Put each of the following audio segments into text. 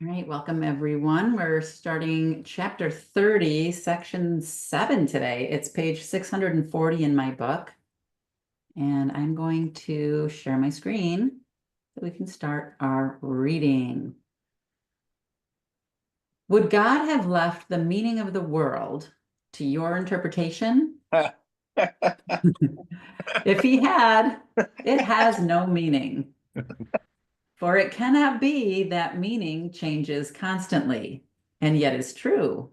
All right, welcome everyone. We're starting chapter 30, section 7 today. It's page 640 in my book. And I'm going to share my screen so we can start our reading. Would God have left the meaning of the world to your interpretation? If he had, it has no meaning. For it cannot be that meaning changes constantly, and yet is true.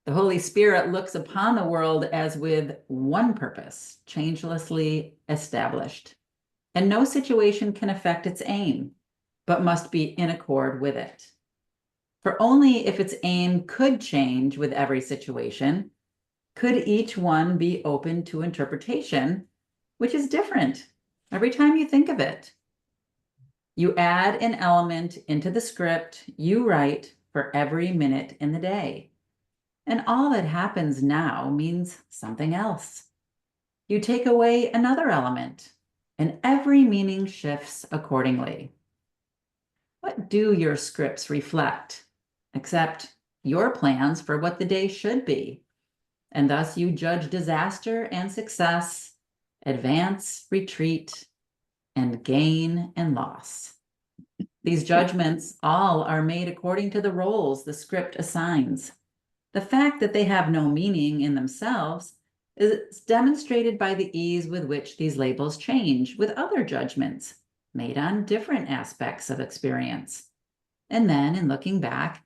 The Holy Spirit looks upon the world as with one purpose, changelessly established, and no situation can affect its aim, but must be in accord with it. For only if its aim could change with every situation, could each one be open to interpretation, which is different every time you think of it. You add an element into the script you write for every minute in the day. And all that happens now means something else. You take away another element, and every meaning shifts accordingly. What do your scripts reflect, except your plans for what the day should be? And thus you judge disaster and success, advance, retreat, and gain and loss. These judgments all are made according to the roles the script assigns. The fact that they have no meaning in themselves is demonstrated by the ease with which these labels change with other judgments made on different aspects of experience. And then, in looking back,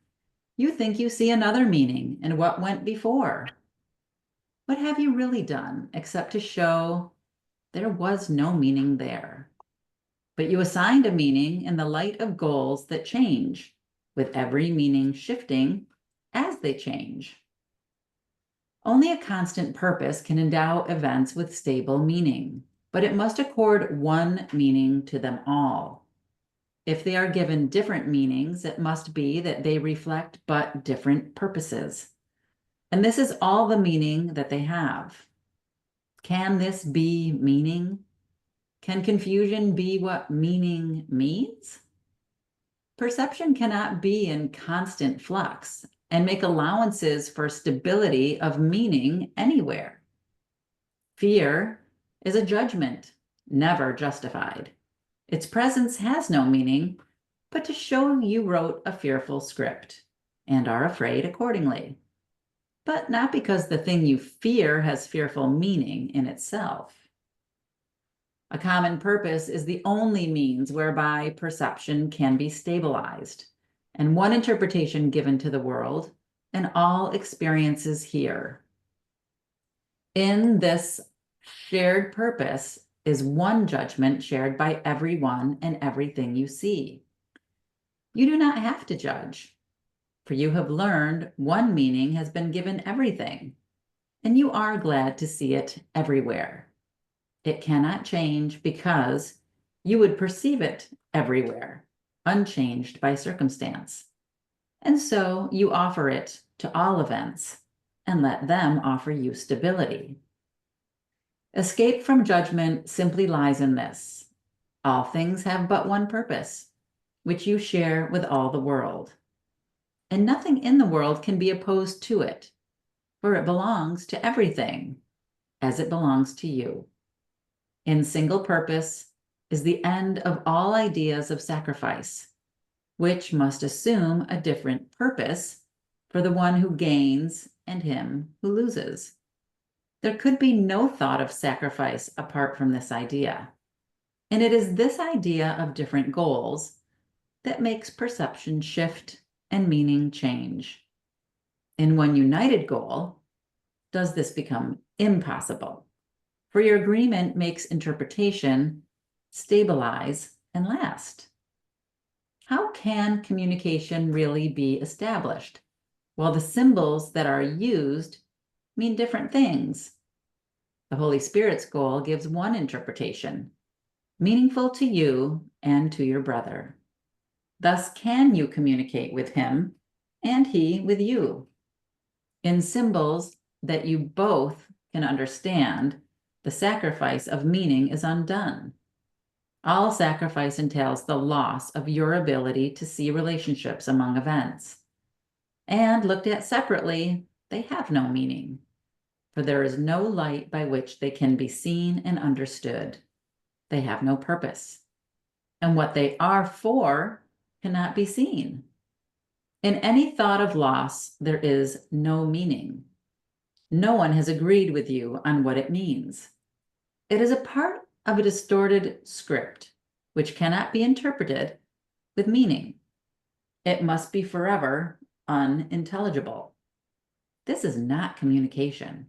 you think you see another meaning in what went before. What have you really done except to show there was no meaning there? But you assigned a meaning in the light of goals that change, with every meaning shifting as they change. Only a constant purpose can endow events with stable meaning, but it must accord one meaning to them all. If they are given different meanings, it must be that they reflect but different purposes. And this is all the meaning that they have. Can this be meaning? Can confusion be what meaning means? Perception cannot be in constant flux and make allowances for stability of meaning anywhere. Fear is a judgment, never justified. Its presence has no meaning, but to show you wrote a fearful script and are afraid accordingly. But not because the thing you fear has fearful meaning in itself. A common purpose is the only means whereby perception can be stabilized, and one interpretation given to the world, and all experiences here. In this shared purpose is one judgment shared by everyone and everything you see. You do not have to judge, for you have learned one meaning has been given everything, and you are glad to see it everywhere. It cannot change because you would perceive it everywhere, unchanged by circumstance. And so you offer it to all events and let them offer you stability. Escape from judgment simply lies in this. All things have but one purpose, which you share with all the world. And nothing in the world can be opposed to it, for it belongs to everything, as it belongs to you. In single purpose is the end of all ideas of sacrifice, which must assume a different purpose for the one who gains and him who loses. There could be no thought of sacrifice apart from this idea. And it is this idea of different goals that makes perception shift and meaning change. In one united goal, does this become impossible? For your agreement makes interpretation stabilize and last. How can communication really be established while the symbols that are used mean different things? The Holy Spirit's goal gives one interpretation, meaningful to you and to your brother. Thus can you communicate with him and he with you in symbols that you both can understand. The sacrifice of meaning is undone. All sacrifice entails the loss of your ability to see relationships among events. And looked at separately, they have no meaning, for there is no light by which they can be seen and understood. They have no purpose, and what they are for cannot be seen. In any thought of loss, there is no meaning. No one has agreed with you on what it means. It is a part of a distorted script, which cannot be interpreted with meaning. It must be forever unintelligible. This is not communication.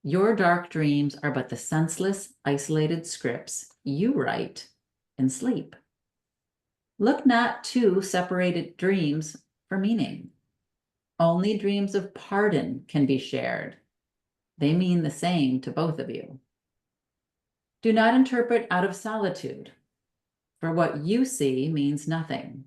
Your dark dreams are but the senseless, isolated scripts you write in sleep. Look not to separated dreams for meaning. Only dreams of pardon can be shared. They mean the same to both of you. Do not interpret out of solitude, for what you see means nothing.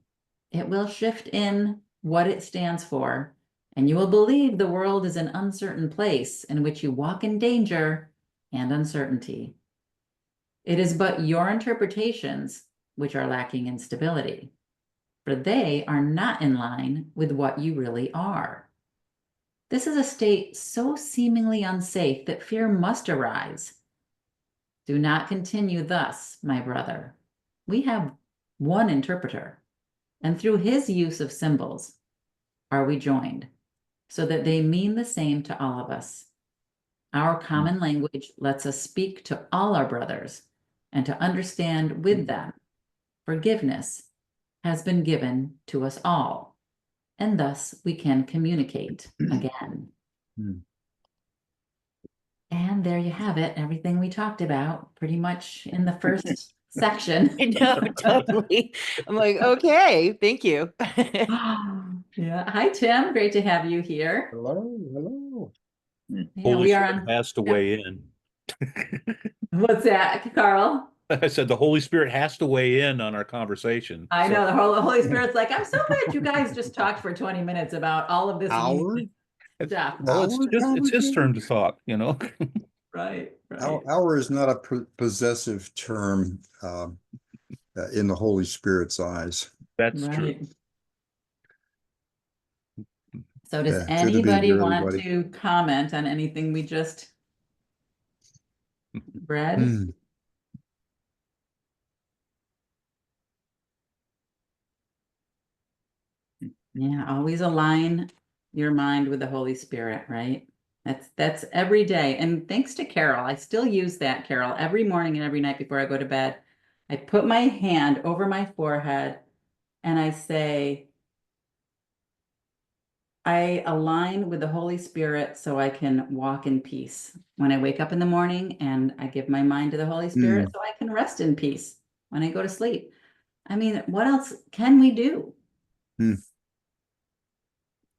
It will shift in what it stands for, and you will believe the world is an uncertain place in which you walk in danger and uncertainty. It is but your interpretations which are lacking in stability, for they are not in line with what you really are. This is a state so seemingly unsafe that fear must arise. Do not continue thus, my brother. We have one interpreter, and through his use of symbols are we joined, so that they mean the same to all of us. Our common language lets us speak to all our brothers and to understand with them. Forgiveness has been given to us all, and thus we can communicate again. And there you have it, everything we talked about pretty much in the first section. I know, totally. I'm like, okay, thank you. Yeah. Hi, Tim. Great to have you here. Hello. Yeah, Holy we are Spirit on. has to weigh in. What's that, Carl? I said the Holy Spirit has to weigh in on our conversation. I So know the Holy Spirit's like, I'm so glad you guys just talked for 20 minutes about all of this Our stuff. well, it's his turn to talk, you know. Right. our is not a possessive term in the Holy Spirit's eyes. That's true. Right. So does Good to be anybody here, want everybody. to comment on anything we just read? Hmm. Yeah, always align your mind with the Holy Spirit, right? That's every day. And thanks to Carol, I still use that, Carol, every morning and every night before I go to bed. I put my hand over my forehead and I say, I align with the Holy Spirit so I can walk in peace when I wake up in the morning, and I give my mind to the Holy Spirit so I can rest in peace when I go to sleep. I mean, what else can we do? Hmm.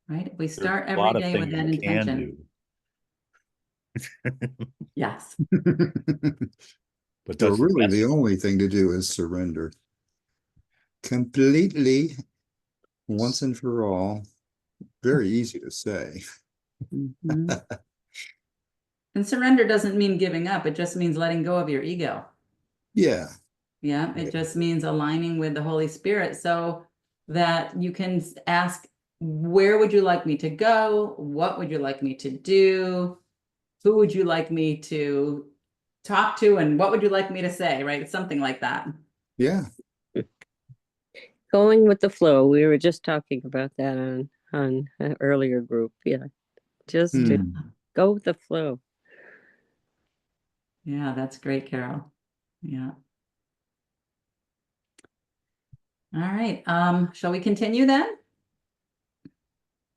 Right? If we There's start a every lot of day with things that you can intention. do, Yes. but So that's really, the only thing to do is surrender completely, once and for all. Very easy to say. Mhm. And surrender doesn't mean giving up. It just means letting go of your ego. Yeah. Yeah, it just means aligning with the Holy Spirit so that you can ask, where would you like me to go? What would you like me to do? Who would you like me to talk to? And what would you like me to say? Right? Something like that. Yeah. Going with the flow. We were just talking about that on an earlier group. Yeah, just to go with the flow. Yeah, that's great, Carol. Yeah. All right. Shall we continue then?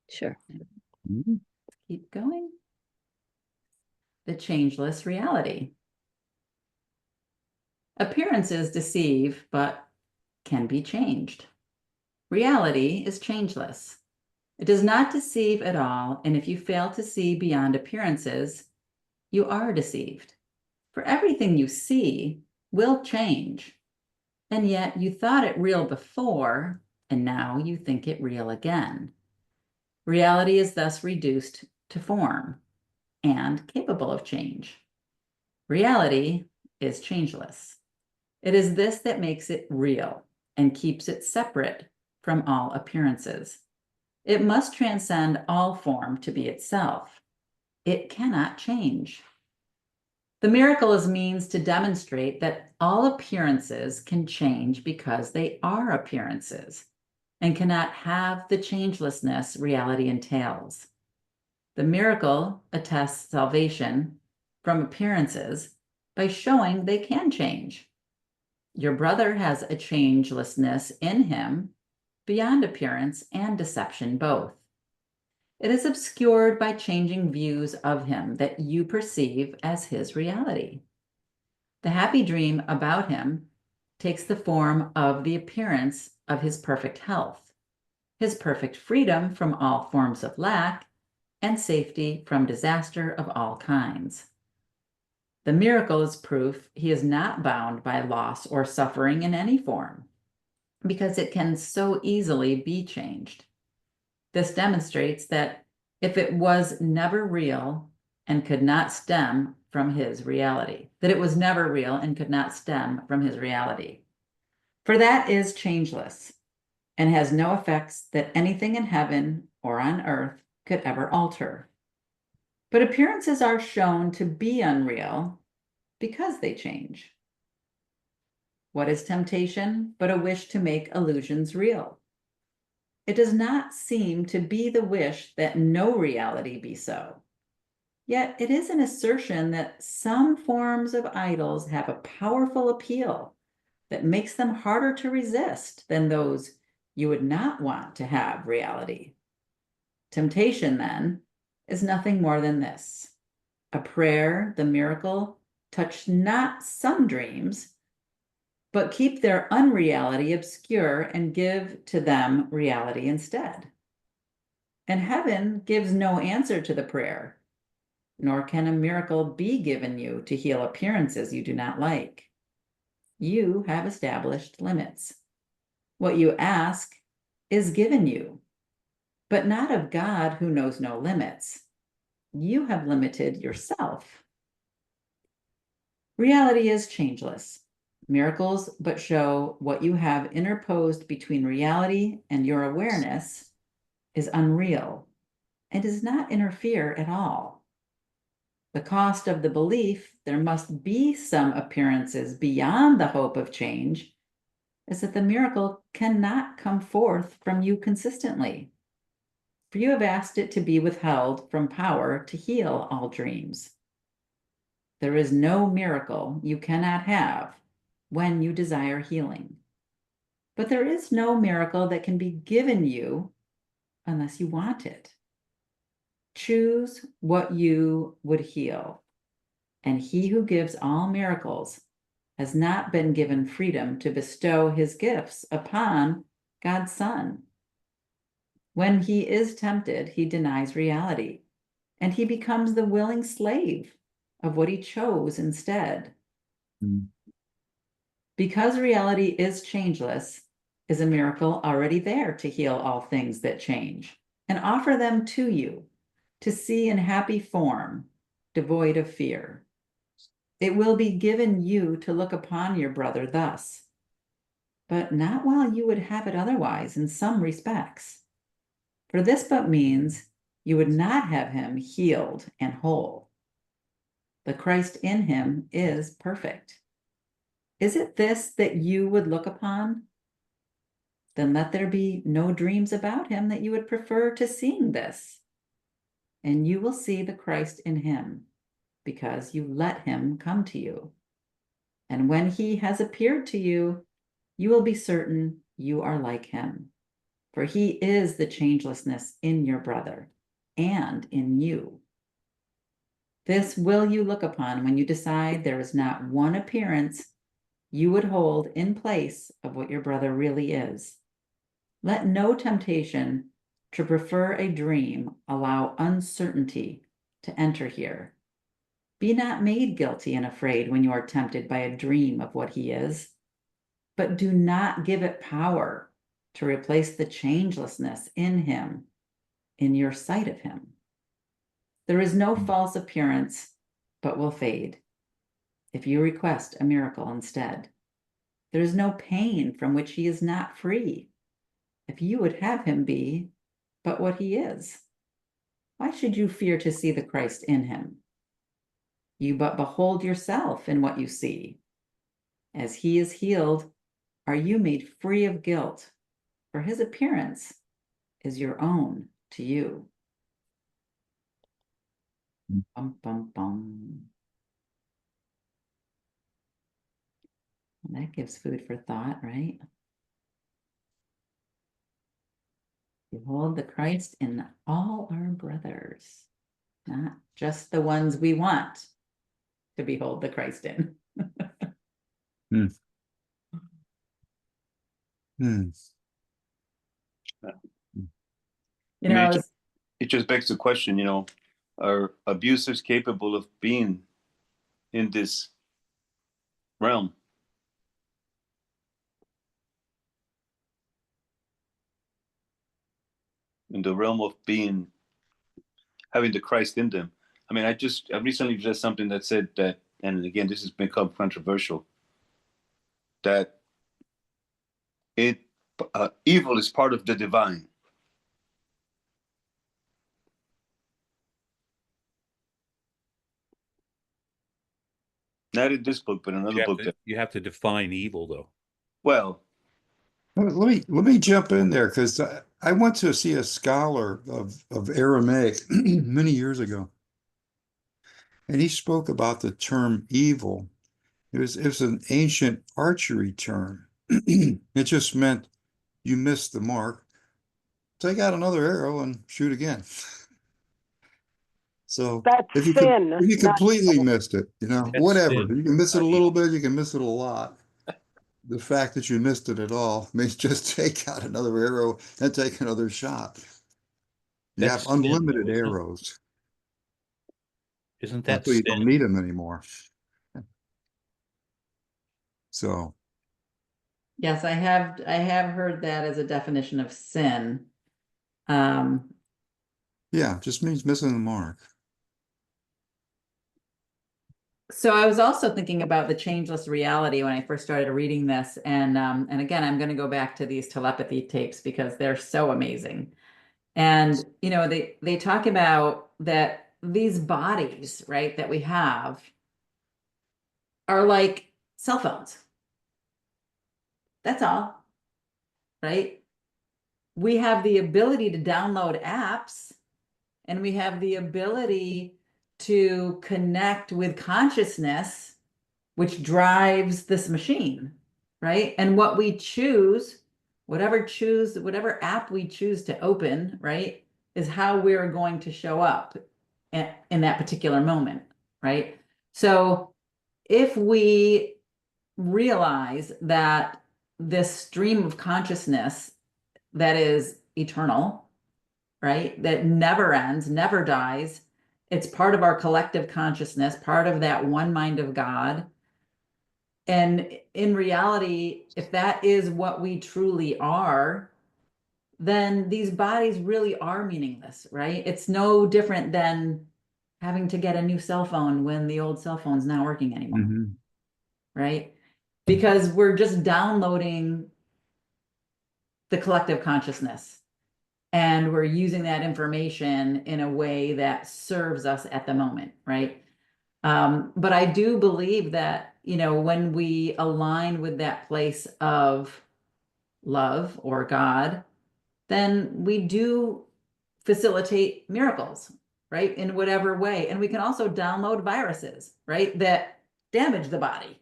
Sure. Keep going. The changeless reality. Appearances deceive, but can be changed. Reality is changeless. It does not deceive at all, and if you fail to see beyond appearances, you are deceived. For everything you see will change, and yet you thought it real before, and now you think it real again. Reality is thus reduced to form and capable of change. Reality is changeless. It is this that makes it real and keeps it separate from all appearances. It must transcend all form to be itself. It cannot change. The miracle is means to demonstrate that all appearances can change because they are appearances and cannot have the changelessness reality entails. The miracle attests salvation from appearances by showing they can change. Your brother has a changelessness in him beyond appearance and deception both. It is obscured by changing views of him that you perceive as his reality. The happy dream about him takes the form of the appearance of his perfect health, his perfect freedom from all forms of lack, and safety from disaster of all kinds. The miracle is proof he is not bound by loss or suffering in any form, because it can so easily be changed. This demonstrates that if it was never real and could not stem from his reality, that it was never real and could not stem from his reality. For that is changeless and has no effects that anything in heaven or on earth could ever alter. But appearances are shown to be unreal because they change. What is temptation but a wish to make illusions real? It does not seem to be the wish that no reality be so. Yet it is an assertion that some forms of idols have a powerful appeal that makes them harder to resist than those you would not want to have reality. Temptation, then, is nothing more than this. A prayer, the miracle, touch not some dreams, but keep their unreality obscure and give to them reality instead. And heaven gives no answer to the prayer, nor can a miracle be given you to heal appearances you do not like. You have established limits. What you ask is given you, but not of God who knows no limits. You have limited yourself. Reality is changeless. Miracles but show what you have interposed between reality and your awareness is unreal and does not interfere at all. The cost of the belief there must be some appearances beyond the hope of change is that the miracle cannot come forth from you consistently, for you have asked it to be withheld from power to heal all dreams. There is no miracle you cannot have when you desire healing, but there is no miracle that can be given you unless you want it. Choose what you would heal, and he who gives all miracles has not been given freedom to bestow his gifts upon God's Son. When he is tempted, he denies reality, and he becomes the willing slave of what he chose instead. Mm. Because reality is changeless, is a miracle already there to heal all things that change and offer them to you to see in happy form, devoid of fear. It will be given you to look upon your brother thus, but not while you would have it otherwise in some respects. For this but means you would not have him healed and whole. The Christ in him is perfect. Is it this that you would look upon? Then let there be no dreams about him that you would prefer to seeing this. And you will see the Christ in him, because you let him come to you. And when he has appeared to you, you will be certain you are like him, for he is the changelessness in your brother and in you. This will you look upon when you decide there is not one appearance you would hold in place of what your brother really is. Let no temptation to prefer a dream allow uncertainty to enter here. Be not made guilty and afraid when you are tempted by a dream of what he is, but do not give it power to replace the changelessness in him, in your sight of him. There is no false appearance, but will fade, if you request a miracle instead. There's no pain from which he is not free. If you would have him be but what he is, why should you fear to see the Christ in him? You but behold yourself in what you see. As he is healed, are you made free of guilt, for his appearance is your own to you. Bum, bum, bum. Well, that gives food for thought, right? Behold the Christ in all our brothers, not just the ones we want to behold the Christ in. Hmm. You know, I I mean, was, it just begs the question, are abusers capable of being in this realm? In the realm of having the Christ in them. I mean, I recently read something that said that, and again, this has become controversial, that evil is part of the divine. Not in this book, but another book. You have to define evil, though. Well, Let me jump in there because I went to see a scholar of Aramaic many years ago, and he spoke about the term evil. It was an ancient archery term. It just meant you missed the mark. Take out another arrow and shoot again. So That's if you sin, if you not completely evil. missed it, That's whatever. sin, You can miss it not a little evil. bit, you can miss it a lot. The fact that you missed it at all means just take out another arrow and take another shot. You That's have sin, though, unlimited isn't it? arrows Isn't that until you don't sin? need them anymore. So yes, I have heard that as a definition of sin. Um, yeah, just means missing the mark. So I was also thinking about the changeless reality when I first started reading this, and again, I'm going to go back to these telepathy tapes because they're so amazing. And they talk about that these bodies, right, that we have are like cell phones. That's all, right? We have the ability to download apps, and we have the ability to connect with consciousness, which drives this machine, right? And what we choose, whatever app we choose to open, right, is how we're going to show up in that particular moment, right? So if we realize that this stream of consciousness that is eternal, right, that never ends, never dies, it's part of our collective consciousness, part of that one mind of God. And in reality, if that is what we truly are, then these bodies really are meaningless, right? It's no different than having to get a new cell phone when the old cell phone's not working anymore, Mhm. right? Because we're just downloading the collective consciousness, and we're using that information in a way that serves us at the moment, right? But I do believe that, when we align with that place of love or God, then we do facilitate miracles, right? In whatever way. And we can also download viruses, right? That damage the body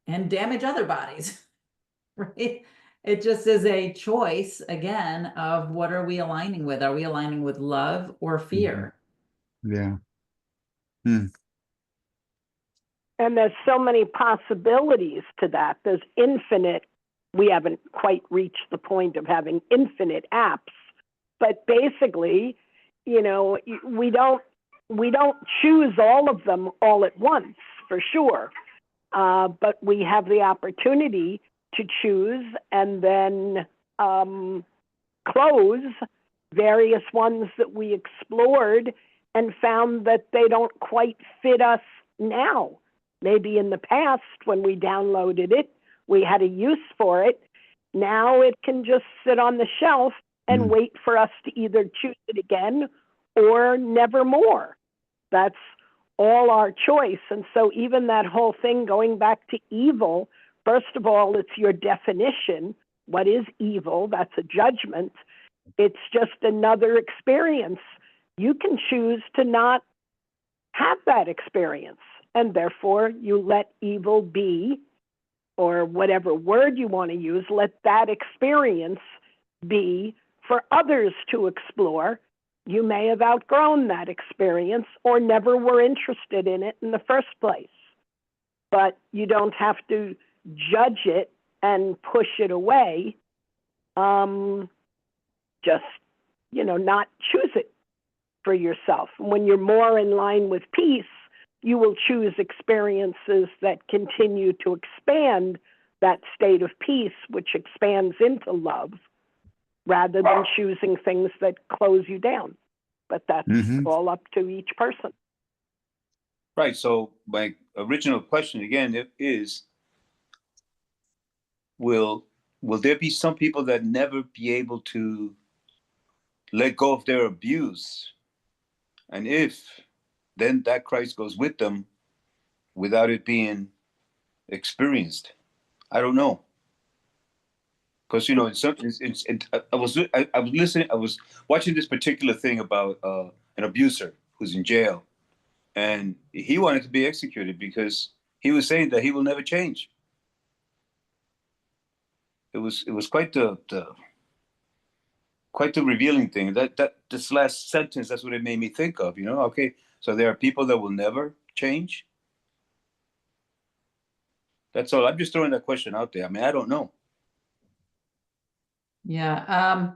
and damage other bodies, right? It just is a choice, again, of what are we aligning with? Are we aligning with love or fear? Yeah. Hmm. And there's so many possibilities to that. There's infinite. We haven't quite reached the point of having infinite apps, but basically, we don't choose all of them all at once, for sure. But we have the opportunity to choose and then close various ones that we explored and found that they don't quite fit us now. Maybe in the past when we downloaded it, We had a use for it. Now it can just sit on the shelf and wait for us to either choose it again or never more. That's all our choice. And so even that whole thing going back to evil, first of all, it's your definition. What is evil? That's a judgment. It's just another experience. You can choose to not have that experience, and therefore you let evil be, or whatever word you want to use, let that experience be for others to explore. You may have outgrown that experience or never were interested in it in the first place, but you don't have to judge it and push it away. Just, not choose it for yourself. When you're more in line with peace, you will choose experiences that continue to expand that state of peace, which expands into love, rather than choosing things that close you down. But that's all up to each person. Right. So my original question again is, will there be some people that never be able to let go of their abuse? And if, then that Christ goes with them without it being experienced. I don't know. Because, in some, I was listening, I was watching this particular thing about an abuser who's in jail. And he wanted to be executed because he was saying that he will never change. It was quite the revealing thing. That this last sentence, that's what it made me think of. Okay, so there are people that will never change. That's all. I'm just throwing that question out there. I mean, I don't know. Yeah.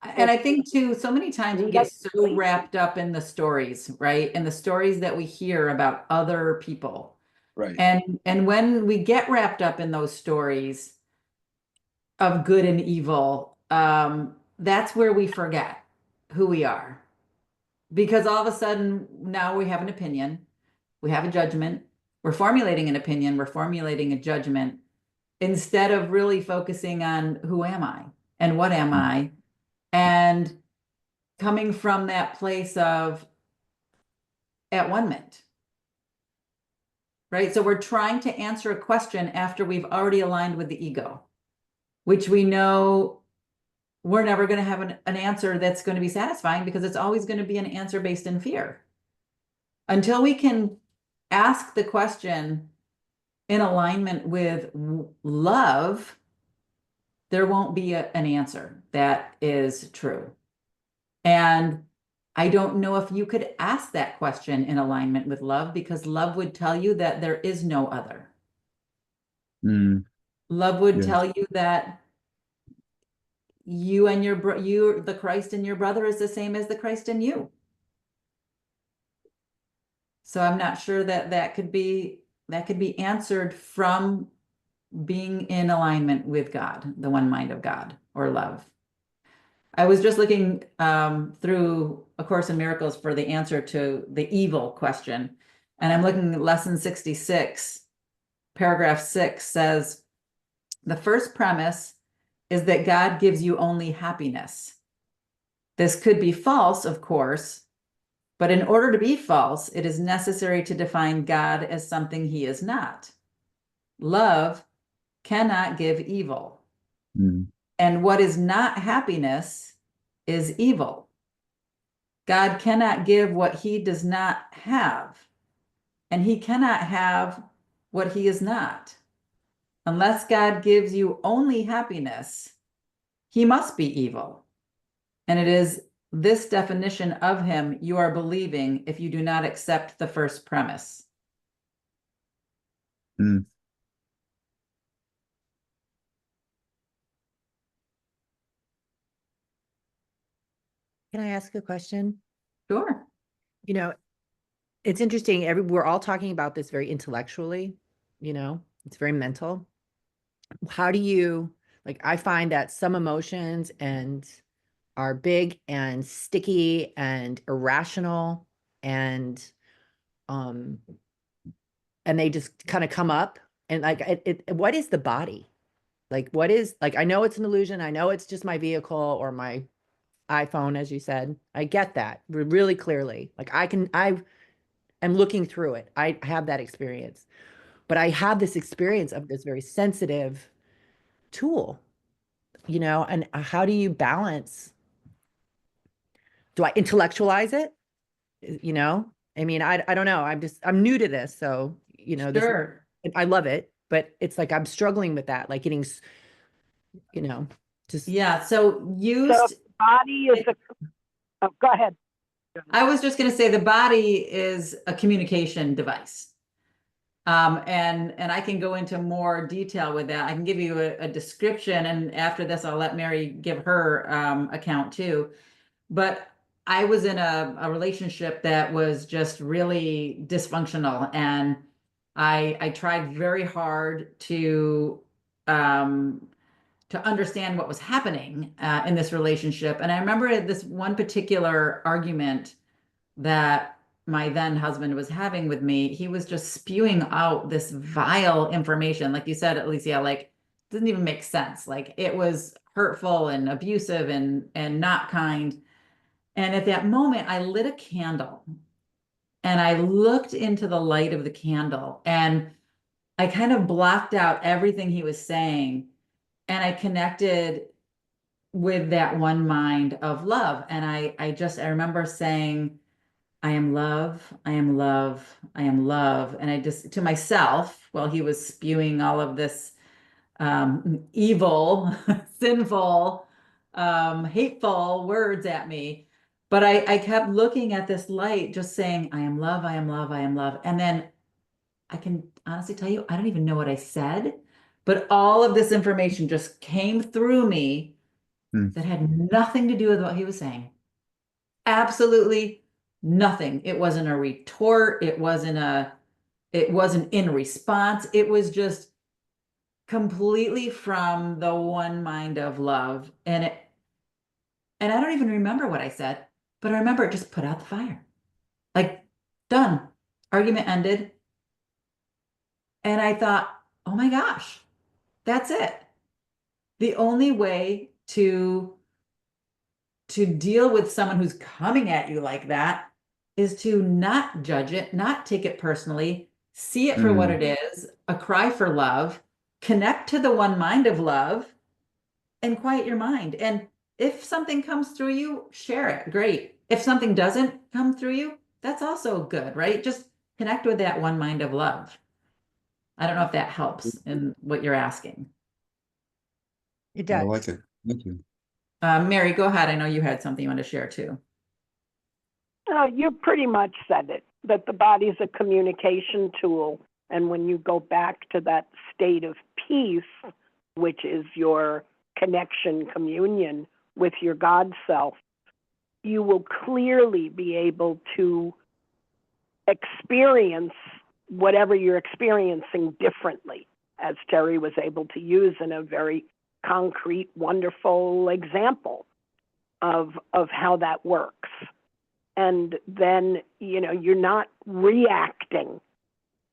And I think too, so many times we get so wrapped up in the stories, right? And the stories that we hear about other people. Right. And when we get wrapped up in those stories of good and evil, that's where we forget who we are. Because all of a sudden now we have an opinion, we have a judgment, we're formulating an opinion, we're formulating a judgment, instead of really focusing on who am I and what am I, and coming from that place of at one-ment. Right? So we're trying to answer a question after we've already aligned with the ego, which we know we're never going to have an answer that's going to be satisfying, because it's always going to be an answer based in fear. Until we can ask the question in alignment with love, there won't be an answer that is true. And I don't know if you could ask that question in alignment with love, because love would tell you that there is no other. Love would tell you that you and the Christ in your brother is the same as the Christ in you. So I'm not sure that could be answered from being in alignment with God, the one mind of God, or love. I was just looking through A Course in Miracles for the answer to the evil question. And I'm looking at lesson 66, paragraph 6 says, the first premise is that God gives you only happiness. This could be false, of course, but in order to be false, it is necessary to define God as something he is not. Love cannot give evil. And what is not happiness is evil. God cannot give what he does not have, and he cannot have what he is not. Unless God gives you only happiness, he must be evil. And it is this definition of him you are believing if you do not accept the first premise. Mm. Can I ask a question? Sure. It's interesting. We're all talking about this very intellectually, it's very mental. How do you, I find that some emotions are big and sticky and irrational, and they just kind of come up, and what is the body? Like, what is, like, I know it's an illusion. I know it's just my vehicle or my iPhone, as you said. I get that really clearly. Like, I am looking through it. I have that experience, but I have this experience of this very sensitive tool, and how do you balance? Do I intellectualize it? I mean, I don't know. I'm new to this. So, this, Sure. I love it, but it's like, I'm struggling with that, like getting, just, Yeah. So So used, body is a, oh, go ahead. I was just going to say the body is a communication device. And I can go into more detail with that. I can give you a description, and after this, I'll let Mary give her account too. But I was in a relationship that was just really dysfunctional, and I tried very hard um, to understand what was happening in this relationship. And I remember this one particular argument that my then husband was having with me. He was just spewing out this vile information, like you said, Alicia, like doesn't even make sense. Like it was hurtful and abusive and not kind. And at that moment, I lit a candle and I looked into the light of the candle and I kind of blocked out everything he was saying. And I connected with that one mind of love. And I remember saying, I am love, I am love, I am love. And I just, to myself, while he was spewing all of this evil, sinful, hateful words at me. But I kept looking at this light, just saying, I am love, I am love, I am love. And then I can honestly tell you, I don't even know what I said, but all of this information just came through me Hmm. that had nothing to do with what he was saying. Absolutely nothing. It wasn't a retort. It wasn't in response. It was just completely from the one mind of love. And I don't even remember what I said, but I remember it just put out the fire. Like, done. Argument ended. And I thought, oh my gosh, that's it. The only way to deal with someone who's coming at you like that is to not judge it, not take it personally, see it for what it is, a cry for love, connect to the one mind of love, and quiet your mind. And if something comes through you, share it. Great. If something doesn't come through you, that's also good, right? Just connect with that one mind of love. I don't know if that helps in what you're asking. it I does. like it. Thank you. Mary, go ahead. I know you had something you want to share too. You pretty much said it, that the body is a communication tool. And when you go back to that state of peace, which is your connection, communion with your God self, you will clearly be able to experience whatever you're experiencing differently, as Terry was able to use in a very concrete, wonderful example of how that works. And then, you're not reacting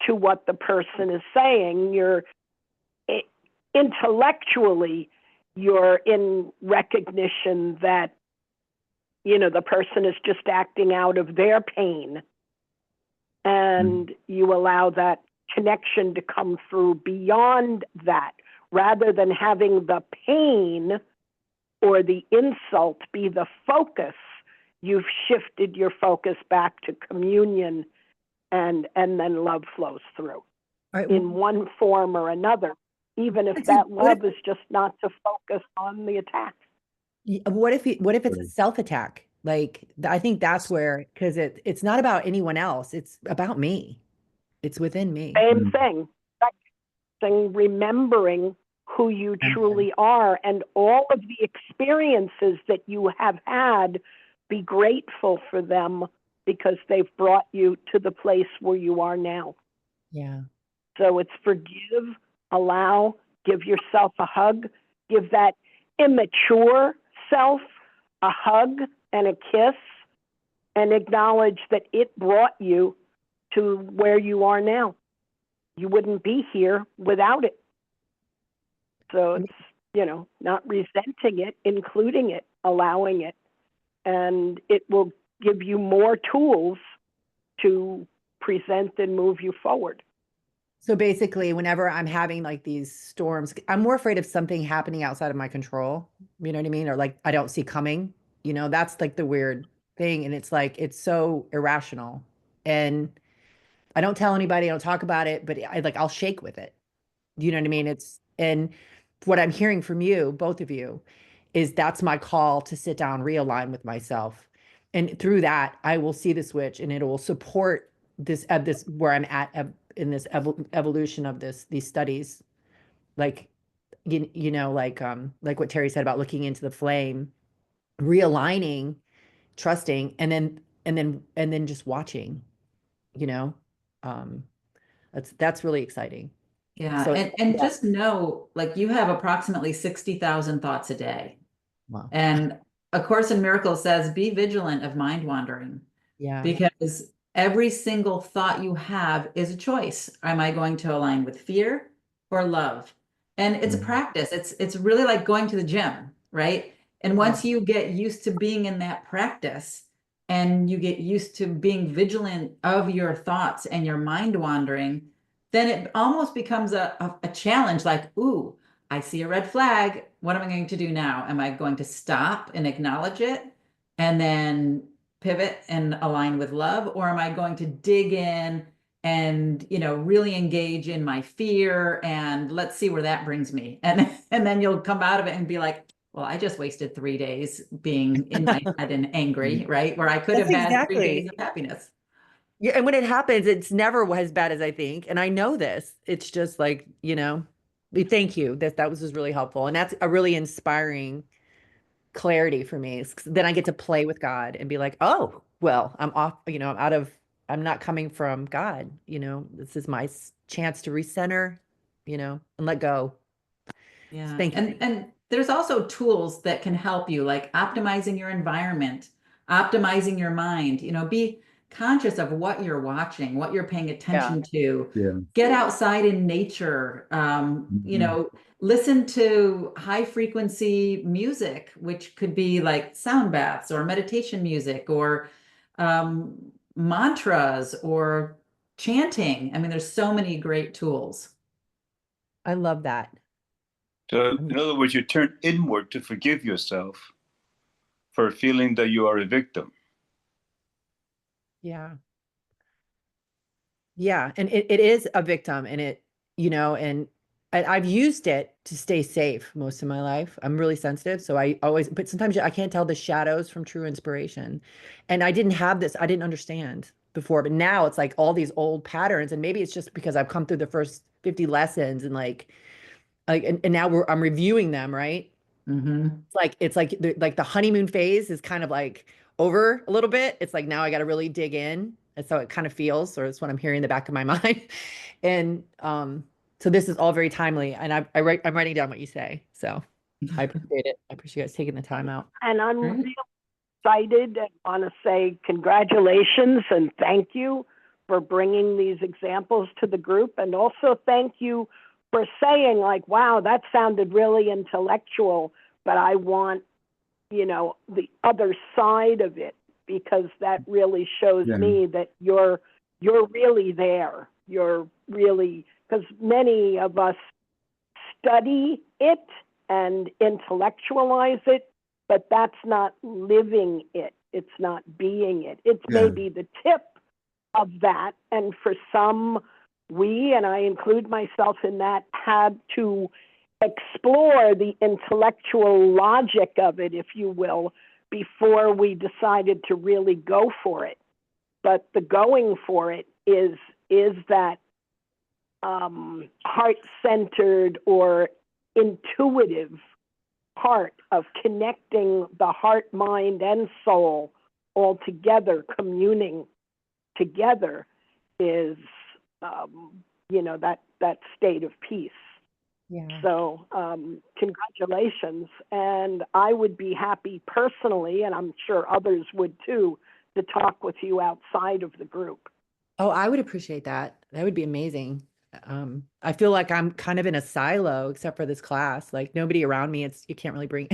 to what the person is saying. You're intellectually, you're in recognition that, the person is just acting out of their pain. And you allow that connection to come through beyond that, rather than having the pain or the insult be the focus. You've shifted your focus back to communion, and then love flows through All right, in one form or another, even if that love is just not to focus on the attack. what if it's a self-attack? Like, I think that's where, because it's not about anyone else. It's about me. It's within me. Same thing. Remembering who you truly are and all of the experiences that you have had, be grateful for them because they've brought you to the place where you are now. Yeah. So it's forgive, allow, give yourself a hug, give that immature self a hug and a kiss, and acknowledge that it brought you to where you are now. You wouldn't be here without it. So it's, not resenting it, including it, allowing it, and it will give you more tools to present and move you forward. So basically, whenever I'm having like these storms, I'm more afraid of something happening outside of my control. You know what I mean? Or like I don't see coming. That's like the weird thing. And it's like, it's so irrational. And I don't tell anybody, I don't talk about it, but I'll shake with it. You know what I mean? And what I'm hearing from you, both of you, is that's my call to sit down, realign with myself. And through that, I will see the switch and it will support this where I'm at in this evolution of these studies. Like, like what Terry said about looking into the flame, realigning, trusting, and then just watching, you know, um, that's really exciting. Yeah, So and yeah. just know, like you have approximately 60,000 thoughts a day. Wow. And A Course in Miracles says, be vigilant of mind wandering, Yeah. because every single thought you have is a choice. Am I going to align with fear or love? And it's a practice. It's really like going to the gym, right? And once you get used to being in that practice and you get used to being vigilant of your thoughts and your mind wandering, then it almost becomes a challenge like, ooh, I see a red flag. What am I going to do now? Am I going to stop and acknowledge it and then pivot and align with love? Or am I going to dig in and, really engage in my fear and let's see where that brings me? And then you'll come out of it and be like, well, I just wasted 3 days being in my head and angry, right? Where I could That's have had 3 days exactly. of happiness. Yeah, and when it happens, it's never as bad as I think. And I know this. It's just like, thank you. That was just really helpful. And that's a really inspiring clarity for me. Then I get to play with God and be like, oh, well, I'm off, I'm not coming from God. This is my chance to recenter, and let go. So Yeah. thank you. And there's also tools that can help you, like optimizing your environment, optimizing your mind, be conscious of what you're watching, what you're paying attention to. Yeah. Get outside in nature. Listen to high frequency music, which could be like sound baths or meditation music or mantras or chanting. I mean, there's so many great tools. I love that. So, in other words, you turn inward to forgive yourself for feeling that you are a victim. Yeah. Yeah. And it is a victim and and I've used it to stay safe most of my life. I'm really sensitive. So but sometimes I can't tell the shadows from true inspiration. And I didn't have this, I didn't understand before, but now it's like all these old patterns. And maybe it's just because I've come through the first 50 lessons and and now I'm reviewing them, right? Mm-hmm. It's like the honeymoon phase is kind of like over a little bit. It's like now I got to really dig in. And so it kind of feels, or it's what I'm hearing in the back of my mind. And so this is all very timely. And I'm writing down what you say. So I appreciate it. I appreciate you guys taking the time out. And I'm Great. really excited and want to say congratulations and thank you for bringing these examples to the group. And also thank you for saying like, wow, that sounded really intellectual, but I want, the other side of it, because that really shows me that you're really there. You're really, because many of us study it and intellectualize it, but that's not living it. It's not being it. It's maybe the tip of that. And for some, and I include myself in that, had to explore the intellectual logic of it, if you will, before we decided to really go for it. But the going for it is that heart-centered or intuitive part of connecting the heart, mind, and soul all together, communing together, is that state of peace. Yeah. So congratulations. And I would be happy personally, and I'm sure others would too, to talk with you outside of the group. Oh, I would appreciate that. That would be amazing. I feel like I'm kind of in a silo except for this class. Like nobody around me. You can't really bring.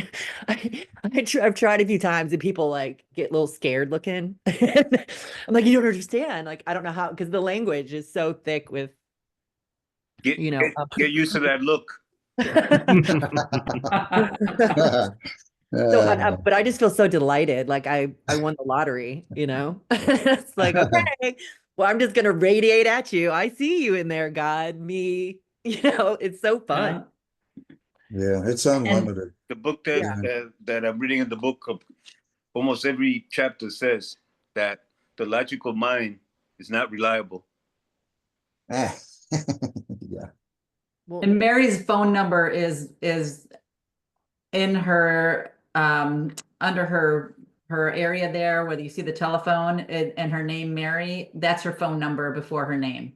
I've tried a few times and people like get a little scared looking. I'm like, you don't understand. Like I don't know how because the language is so thick with Get you know. get used to that look. But I just feel so delighted. Like I won the lottery. You know, it's like okay. Well, I'm just gonna radiate at you. I see you in there, God. Me. You know, it's so fun. Yeah, it's unlimited. The book Yeah. that I'm reading in the book of almost every chapter says that the logical mind is not reliable. Ah. Yeah. Well, And Mary's phone number is in her under her area there, whether you see the telephone and her name Mary, that's her phone number before her name.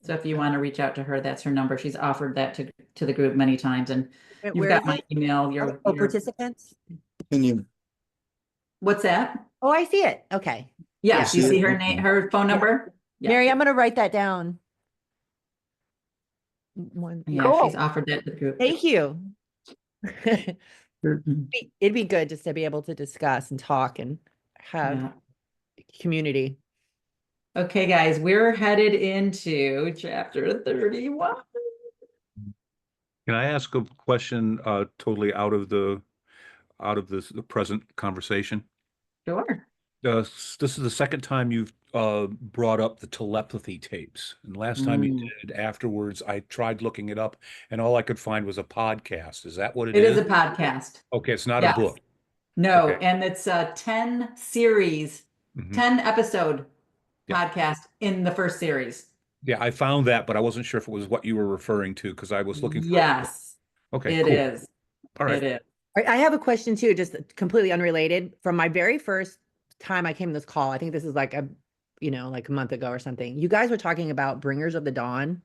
So if you want to reach out to her, that's her number. She's offered that to the group many times, and you've where got is my it? email. Oh, participants. Can you? What's that? Oh, I see it. Okay. Yes, You you see see it? her name, her phone number. Yeah. Mary, I'm gonna write that down. Yeah, Cool. she's offered that to the group. Thank you. Mhm. It'd be good just to be able to discuss and talk and have Yeah. community. Okay, guys, we're headed into chapter 31. Can I ask a question totally out of the present conversation? Sure. This is the second time you've brought up the telepathy tapes. And last time you Mm. did afterwards, I tried looking it up and all I could find was a podcast. Is that what It is a podcast. Okay, it's not a Yes. book. No, Okay. and it's a 10 series, Mhm. 10 episode Yeah. podcast in the first series. Yeah, I found that, but I wasn't sure if it was what you were referring to because I was looking for. Yes, Okay, it cool. is. All right. It is. All right, I have a question too, just completely unrelated. From my very first time I came to this call, I think this is like like a month ago or something. You guys were talking about Bringers of the Dawn.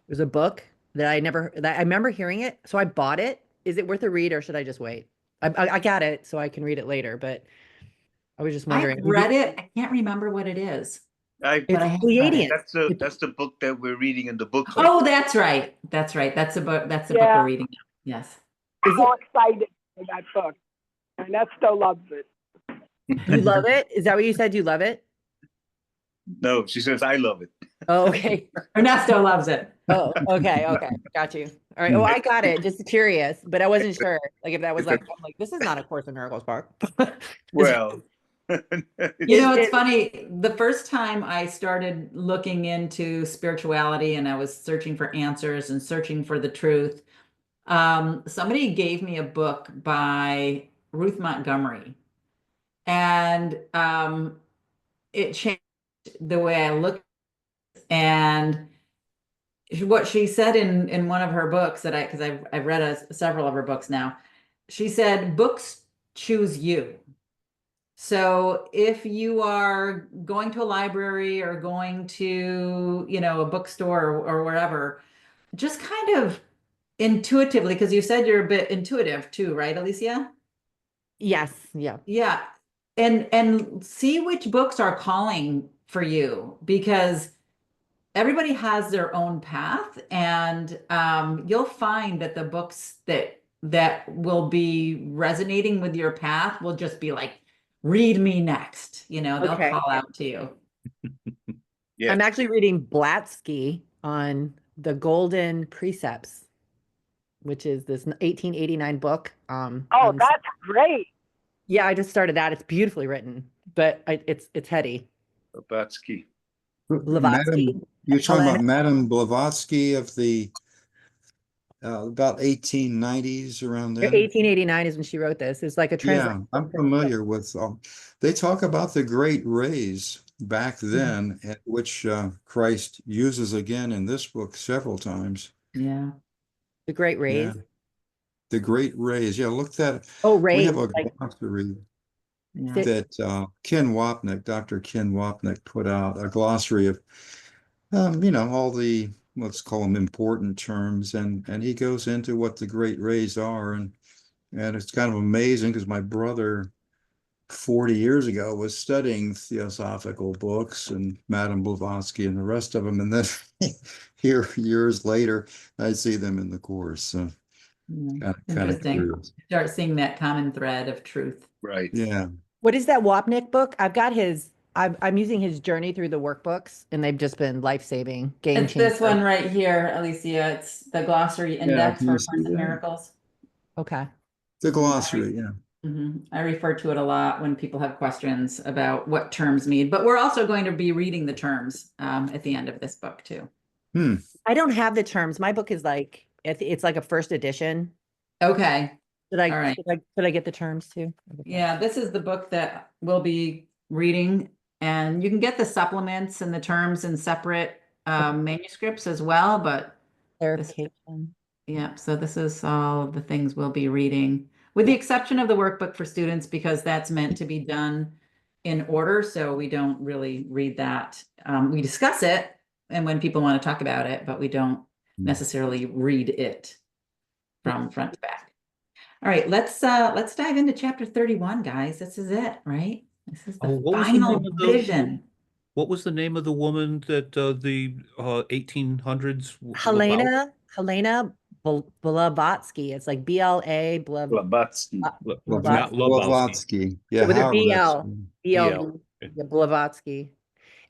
There's a book that I remember hearing it, so I bought it. Is it worth a read or should I just wait? I got it, so I can read it later, but I was just wondering. I've read it. I can't remember what it is, I but I It's have read it. Pleiadians. that's the book that we're reading in the book club. Oh, that's right. That's right. That's the book. That's the book Yeah. we're reading now. Yes. Is So it, excited for that book. Ernesto loves it. you love it? Is that what you said? You love it? No, she says I love it. Oh, okay. Ernesto loves it. Oh, okay. Got you. All right. Oh, I got it. Just curious, but I wasn't sure. Like if that was like, I'm like, this is not a Course in Miracles part. Well, You know, it's it- funny. The first time I started looking into spirituality and I was searching for answers and searching for the truth, somebody gave me a book by Ruth Montgomery, and it changed the way I look. And what she said in one of her books that because I've read several of her books now, she said books choose you. So if you are going to a library or going to, a bookstore or wherever, just kind of intuitively, because you said you're a bit intuitive too, right, Alicia? Yes. Yeah. Yeah. And see which books are calling for you, because everybody has their own path, and you'll find that the books that will be resonating with your path will just be like, read me next. They'll Okay. call out to you. yeah. I'm actually reading Blatsky on the Golden Precepts, which is this 1889 book. Oh, on- that's great. yeah, I just started that. It's beautifully written, but it's heady. Batsky. Blavatsky. You're talking Helen- about Madame Blavatsky of the about 1890s around then. 1889 is when she wrote this. It's like a Yeah, translation. I'm familiar with. They talk about the great rays back then, which Christ uses again in this book several times. Yeah. The Great Rays. Yeah. The great rays. Yeah, look that. Oh, We rays. have a Like, glossary Yeah. that Ken Wapnick, Dr. Ken Wapnick, put out a glossary of, all the, let's call them important terms, and he goes into what the great rays are, and it's kind of amazing because my brother 40 years ago was studying theosophical books and Madame Blavatsky and the rest of them. And then here, years later, I see them in the course. So kind of Interesting. curious. Start seeing that common thread of truth. Right. Yeah. What is that Wapnick book? I've got his. I'm using his journey through the workbooks, and they've just been life-saving, game It's this changer. one right here, Alicia. It's the glossary index can for you A see Course in that? Miracles. Okay. The glossary, yeah. I refer to it a lot when people have questions about what terms mean, but we're also going to be reading the terms at the end of this book too. I don't have the terms. My book is like it's like a first edition. Okay. Did I All right. should I get the terms too? Yeah, this is the book that we'll be reading, and you can get the supplements and the terms in separate manuscripts as well, but Clarification. yeah, so this is all of the things we'll be reading, with the exception of the workbook for students, because that's meant to be done in order, so we don't really read that. We discuss it, and when people want to talk about it, but we don't necessarily read it from front to back. All right, let's dive into chapter 31, guys. This is it, right? This is the what was the final name of the- vision. What was the name of the woman that the 1800s? Helena Blavatsky. It's like BLA Blavatsky. Not Blavatsky. Blavatsky. Yeah, with a however that's- BL. BL. Yeah, Blavatsky.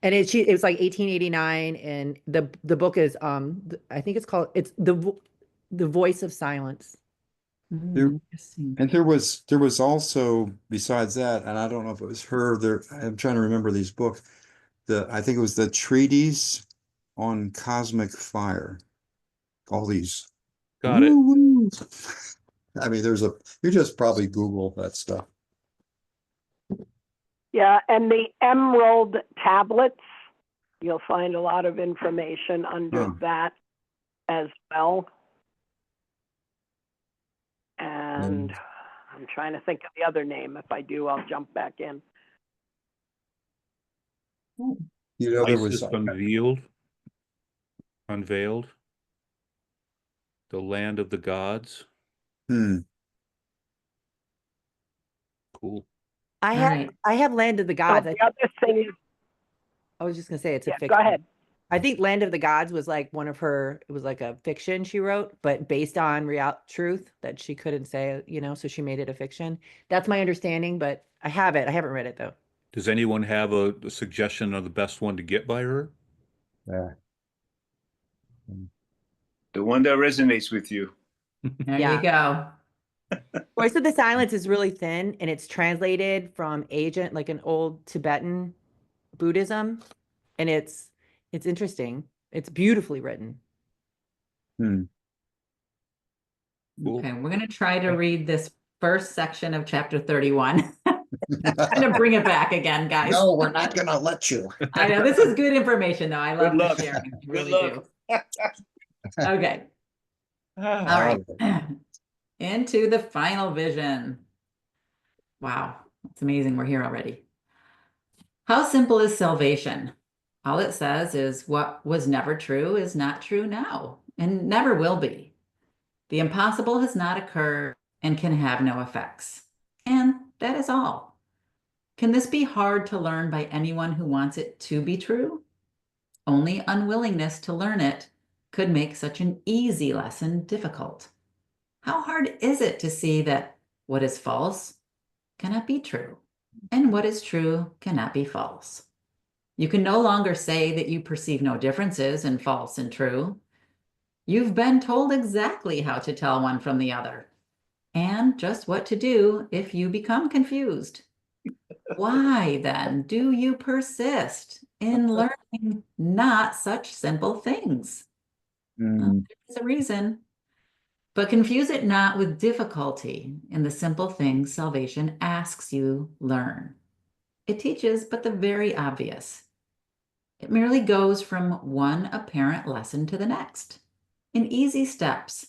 And it was like 1889, and the book is I think it's called the Voice of Silence. Interesting. And there was also, besides that, and I don't know if it was her, I'm trying to remember these books. I think it was the treatise on cosmic fire. All these. Got it. Woo-woo. I mean, you just probably Google that stuff. Yeah, and the emerald tablets, you'll find a lot of information under that as well. And I'm trying to think of the other name. If I do, I'll jump back in. You know, there was Isis unveiled, the land of the gods. Cool. I right. have Land of the So Gods. the other thing is, I was just gonna say it's a yeah, fiction. go ahead. I think Land of the Gods was like it was like a fiction she wrote, but based on real truth that she couldn't say, so she made it a fiction. That's my understanding, but I haven't read it though. Does anyone have a suggestion of the best one to get by her? Yeah. The one that resonates with you. There you go. Voice of the Silence is really thin, and it's translated from ancient, like an old Tibetan Buddhism, and it's interesting. It's beautifully written. Cool. Okay, we're going to try to read this first section of chapter 31. I'm going to bring it back again, guys. No, we're not going to let you. I know this is good information, though. I love Good the luck. sharing. I Good really luck. do. Okay. All right. Into the final vision. Wow, it's amazing we're here already. How simple is salvation? All it says is what was never true is not true now and never will be. The impossible has not occurred and can have no effects. And that is all. Can this be hard to learn by anyone who wants it to be true? Only unwillingness to learn it could make such an easy lesson difficult. How hard is it to see that what is false cannot be true, and what is true cannot be false? You can no longer say that you perceive no differences in false and true. You've been told exactly how to tell one from the other, and just what to do if you become confused. Why then do you persist in learning not such simple things? Well, there's a reason. But confuse it not with difficulty in the simple things salvation asks you learn. It teaches but the very obvious. It merely goes from one apparent lesson to the next, in easy steps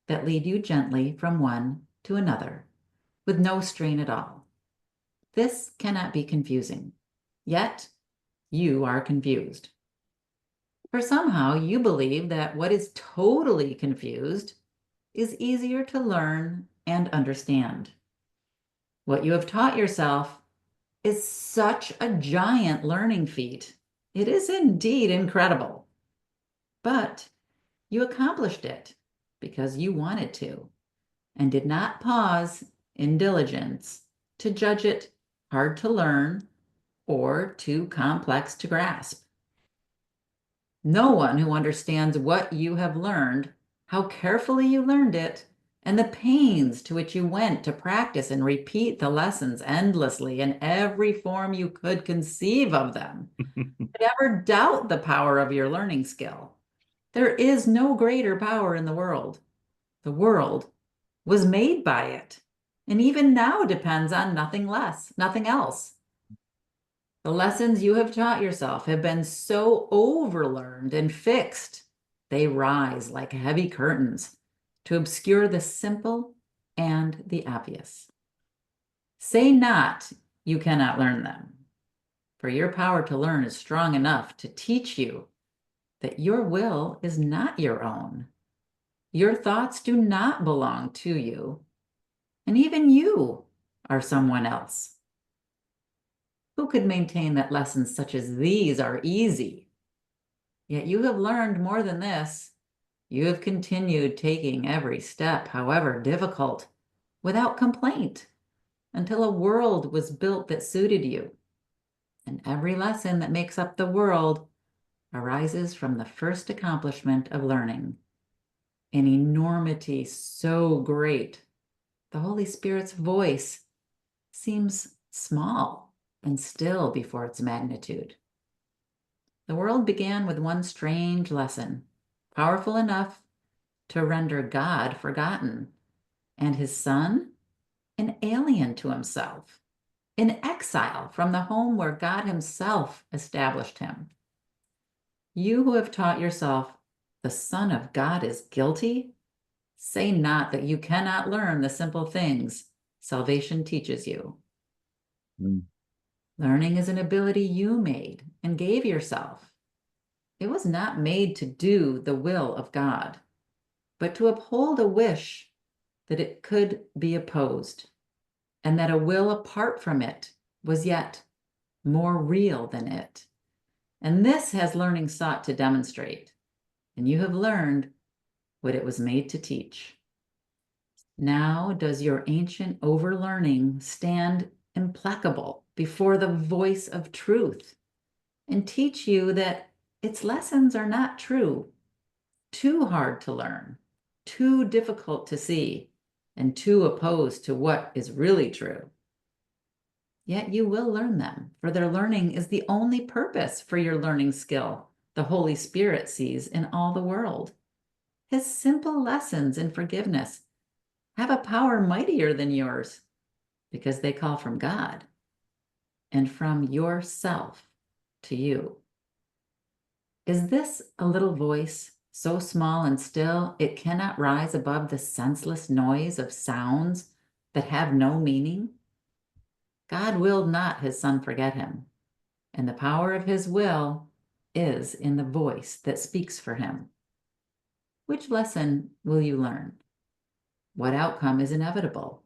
that lead you gently from one to another, with no strain at all. This cannot be confusing, yet you are confused. For somehow you believe that what is totally confused is easier to learn and understand. What you have taught yourself is such a giant learning feat. It is indeed incredible. But you accomplished it because you wanted to and did not pause in diligence to judge it hard to learn or too complex to grasp. No one who understands what you have learned, how carefully you learned it, and the pains to which you went to practice and repeat the lessons endlessly in every form you could conceive of them, could ever doubt the power of your learning skill. There is no greater power in the world. The world was made by it, and even now depends on nothing less, nothing else. The lessons you have taught yourself have been so overlearned and fixed, they rise like heavy curtains to obscure the simple and the obvious. Say not you cannot learn them, for your power to learn is strong enough to teach you that your will is not your own. Your thoughts do not belong to you, and even you are someone else. Who could maintain that lessons such as these are easy? Yet you have learned more than this. You have continued taking every step, however difficult, without complaint, until a world was built that suited you. And every lesson that makes up the world arises from the first accomplishment of learning. An enormity so great, the Holy Spirit's voice seems small and still before its magnitude. The world began with one strange lesson, powerful enough to render God forgotten and his son an alien to himself, in exile from the home where God himself established him. You who have taught yourself the Son of God is guilty, say not that you cannot learn the simple things salvation teaches you. Learning is an ability you made and gave yourself. It was not made to do the will of God, but to uphold a wish that it could be opposed, and that a will apart from it was yet more real than it. And this has learning sought to demonstrate, and you have learned what it was made to teach. Now does your ancient overlearning stand implacable before the voice of truth and teach you that its lessons are not true, too hard to learn, too difficult to see, and too opposed to what is really true. Yet you will learn them, for their learning is the only purpose for your learning skill the Holy Spirit sees in all the world. His simple lessons in forgiveness have a power mightier than yours because they call from God and from yourself to you. Is this a little voice so small and still it cannot rise above the senseless noise of sounds that have no meaning? God willed not his Son forget him, and the power of his will is in the voice that speaks for him. Which lesson will you learn? What outcome is inevitable,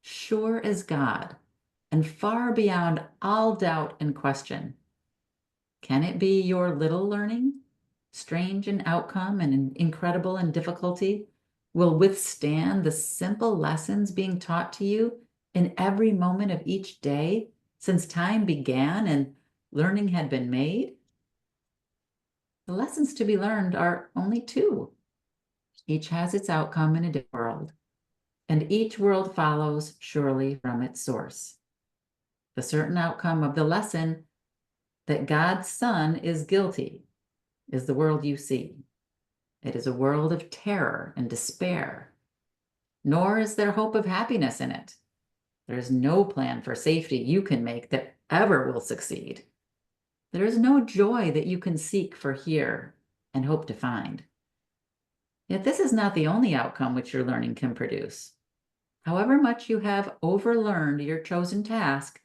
sure as God, and far beyond all doubt and question? Can it be your little learning, strange in outcome and incredible in difficulty, will withstand the simple lessons being taught to you in every moment of each day since time began and learning had been made? The lessons to be learned are only two. Each has its outcome in a different world, and each world follows surely from its source. The certain outcome of the lesson that God's Son is guilty is the world you see. It is a world of terror and despair, nor is there hope of happiness in it. There is no plan for safety you can make that ever will succeed. There is no joy that you can seek for here and hope to find. Yet this is not the only outcome which your learning can produce. However much you have overlearned your chosen task,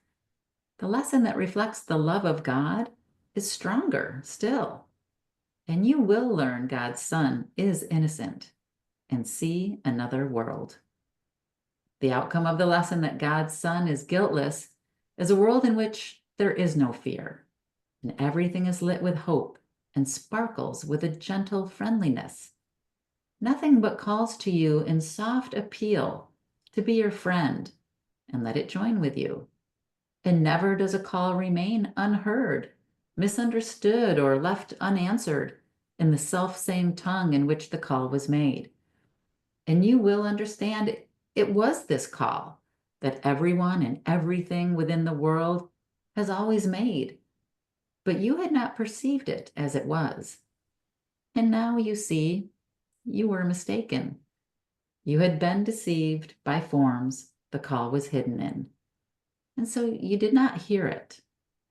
the lesson that reflects the love of God is stronger still. And you will learn God's Son is innocent and see another world. The outcome of the lesson that God's Son is guiltless is a world in which there is no fear, and everything is lit with hope and sparkles with a gentle friendliness. Nothing but calls to you in soft appeal to be your friend and let it join with you. And never does a call remain unheard, misunderstood, or left unanswered in the self-same tongue in which the call was made. And you will understand it was this call that everyone and everything within the world has always made, but you had not perceived it as it was. And now you see, you were mistaken. You had been deceived by forms the call was hidden in. And so you did not hear it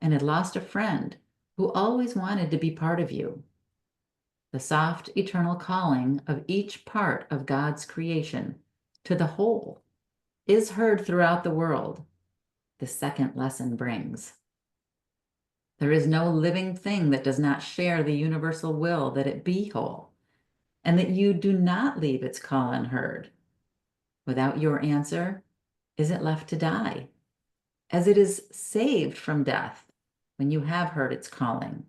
and had lost a friend who always wanted to be part of you. The soft, eternal calling of each part of God's creation to the whole is heard throughout the world, the second lesson brings. There is no living thing that does not share the universal will that it be whole, and that you do not leave its call unheard. Without your answer, is it left to die? As it is saved from death when you have heard its calling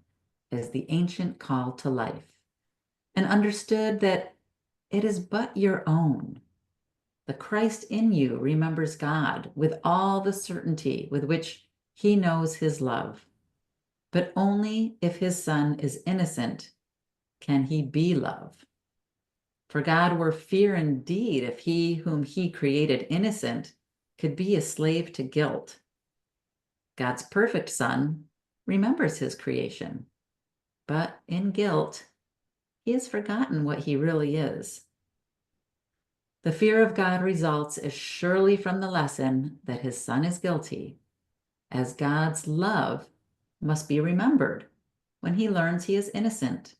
as the ancient call to life, and understood that it is but your own. The Christ in you remembers God with all the certainty with which he knows his love. But only if his Son is innocent can he be love. For God were fear indeed if he whom he created innocent could be a slave to guilt. God's perfect Son remembers his creation, but in guilt, he has forgotten what he really is. The fear of God results as surely from the lesson that his Son is guilty, as God's love must be remembered when he learns he is innocent.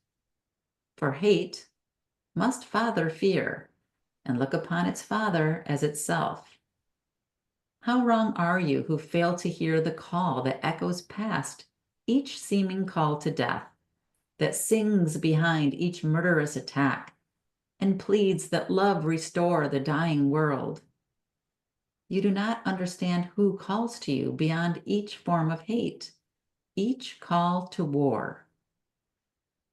For hate must father fear and look upon its father as itself. How wrong are you who fail to hear the call that echoes past each seeming call to death, that sings behind each murderous attack, and pleads that love restore the dying world. You do not understand who calls to you beyond each form of hate, each call to war.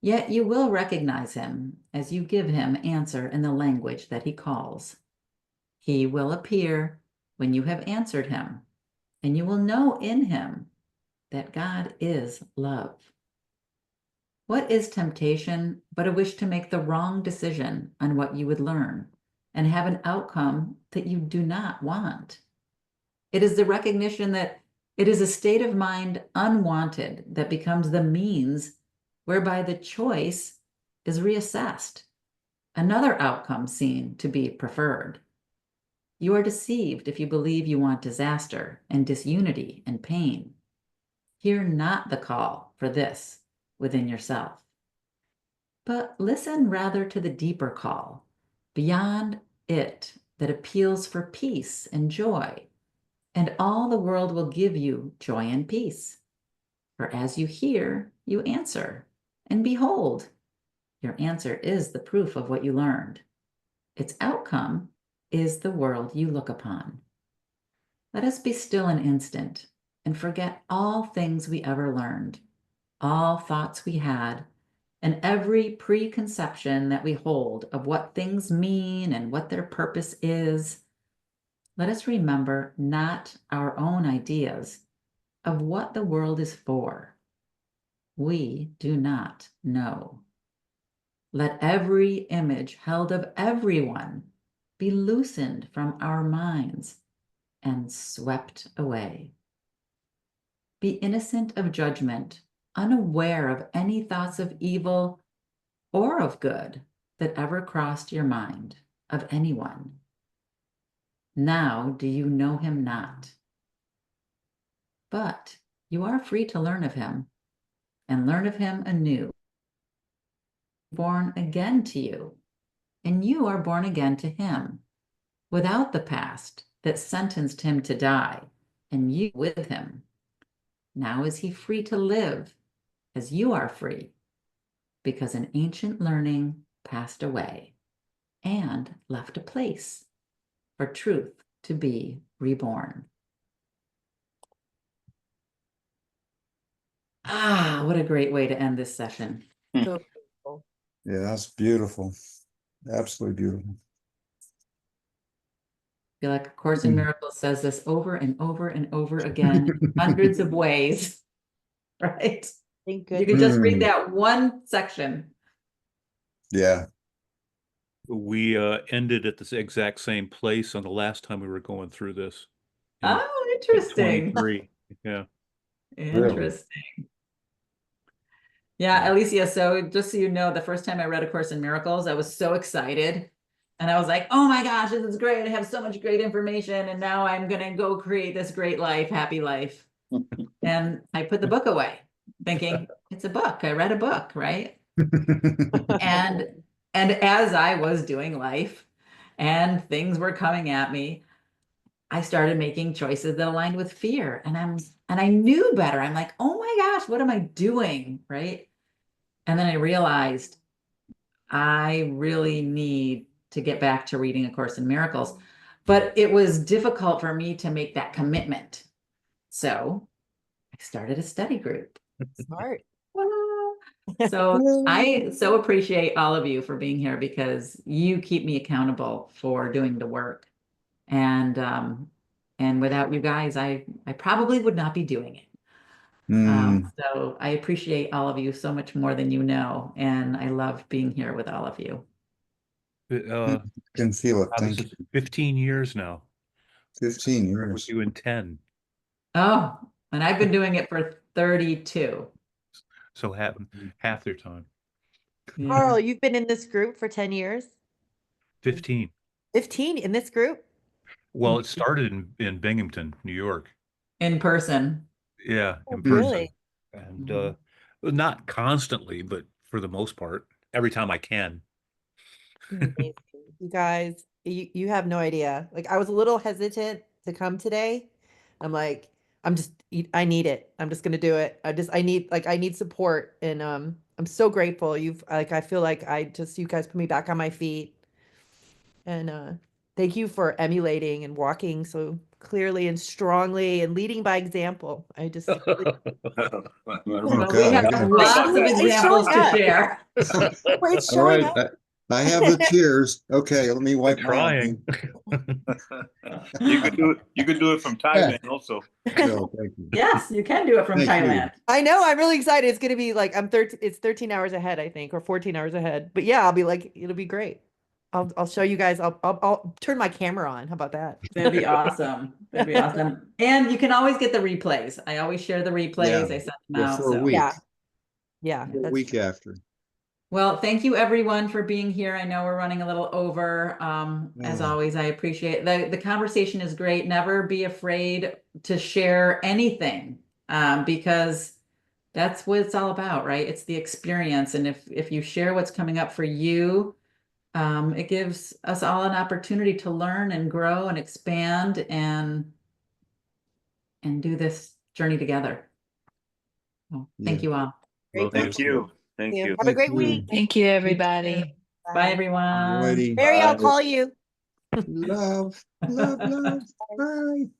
Yet you will recognize him as you give him answer in the language that he calls. He will appear when you have answered him, and you will know in him that God is love. What is temptation but a wish to make the wrong decision on what you would learn and have an outcome that you do not want? It is the recognition that it is a state of mind unwanted that becomes the means whereby the choice is reassessed, another outcome seen to be preferred. You are deceived if you believe you want disaster and disunity and pain. Hear not the call for this within yourself, but listen rather to the deeper call beyond it that appeals for peace and joy, and all the world will give you joy and peace. For as you hear, you answer, and behold, your answer is the proof of what you learned. Its outcome is the world you look upon. Let us be still an instant and forget all things we ever learned, all thoughts we had, and every preconception that we hold of what things mean and what their purpose is. Let us remember not our own ideas of what the world is for. We do not know. Let every image held of everyone be loosened from our minds and swept away. Be innocent of judgment, unaware of any thoughts of evil or of good that ever crossed your mind of anyone. Now do you know him not? But you are free to learn of him, and learn of him anew, born again to you, and you are born again to him, without the past that sentenced him to die, and you with him. Now is he free to live as you are free, because an ancient learning passed away and left a place for truth to be reborn. Ah, what a great way to end this session. So beautiful. Yeah, that's beautiful. Absolutely beautiful. I feel like A Course in Miracles says this over and over and over again, in hundreds of ways, right? Thank You goodness. can just read Mm. that one section. Yeah. We ended at the exact same place on the last time we were going through this. in Oh, interesting. 23. Yeah. Interesting. Yeah, Alicia, so just so you know, the first time I read A Course in Miracles, I was so excited. And I was like, oh my gosh, this is great. I have so much great information. And now I'm going to go create this great life, happy life. And I put the book away thinking it's a book. I read a book, right? And as I was doing life and things were coming at me, I started making choices that aligned with fear. And I knew better. I'm like, oh my gosh, what am I doing? Right. And then I realized I really need to get back to reading A Course in Miracles. But it was difficult for me to make that commitment. So I started a study group. Smart. So I so appreciate all of you for being here because you keep me accountable for doing the work. And without you guys, I probably would not be doing it. Mm. So I appreciate all of you so much more than you know, and I love being here with all of you. Can feel it. Wow, this Thank is you. 15 years now. 15 I was years. you in 10. Oh, and I've been doing it for 32. So half their time. Yeah. Carl, you've been in this group for 10 years? 15. 15 in this group? Well, it started in Binghamton, New York. In person. Yeah, in Oh, person. really? And Mhm. not constantly, but for the most part, every time I can. Amazing. You guys, you have no idea. Like, I was a little hesitant to come today. I'm like, I need it. I'm just gonna do it. I need support. And I'm so grateful. I feel like you guys put me back on my feet. And thank you for emulating and walking so clearly and strongly and leading by example. I just really Oh, Well, we God. have lots of It's examples showing to up. share. Well, it's All showing right. up. I have the tears. Okay, let me I'm wipe my trying. You could do it. You could do it from Thailand also. No, thank you. Yes, you can do it from Thank you. Thailand. I know. I'm really excited. It's gonna be like it's 13 hours ahead, I think, or 14 hours ahead. But yeah, I'll be like, it'll be great. I'll show you guys. I'll turn my camera on. How about that? That'd be awesome. That'd be awesome. And you can always get the replays. I always share the replays. Yeah. I send them Yeah, out. for a So week. Yeah. Yeah. A That's week after. well, thank you everyone for being here. I know we're running a little over. As Yeah. always, I appreciate the conversation is great. Never be afraid to share anything, because that's what it's all about, right? It's the experience. And if you share what's coming up for you, it gives us all an opportunity to learn and grow and expand and do this journey together. Well, thank Yeah. you all. Love Thank you. Thank you. Have a great Thank you. week. Thank you, everybody. Bye, everyone. Alrighty. Mary, I'll Bye. call you. Love, love, love. Bye.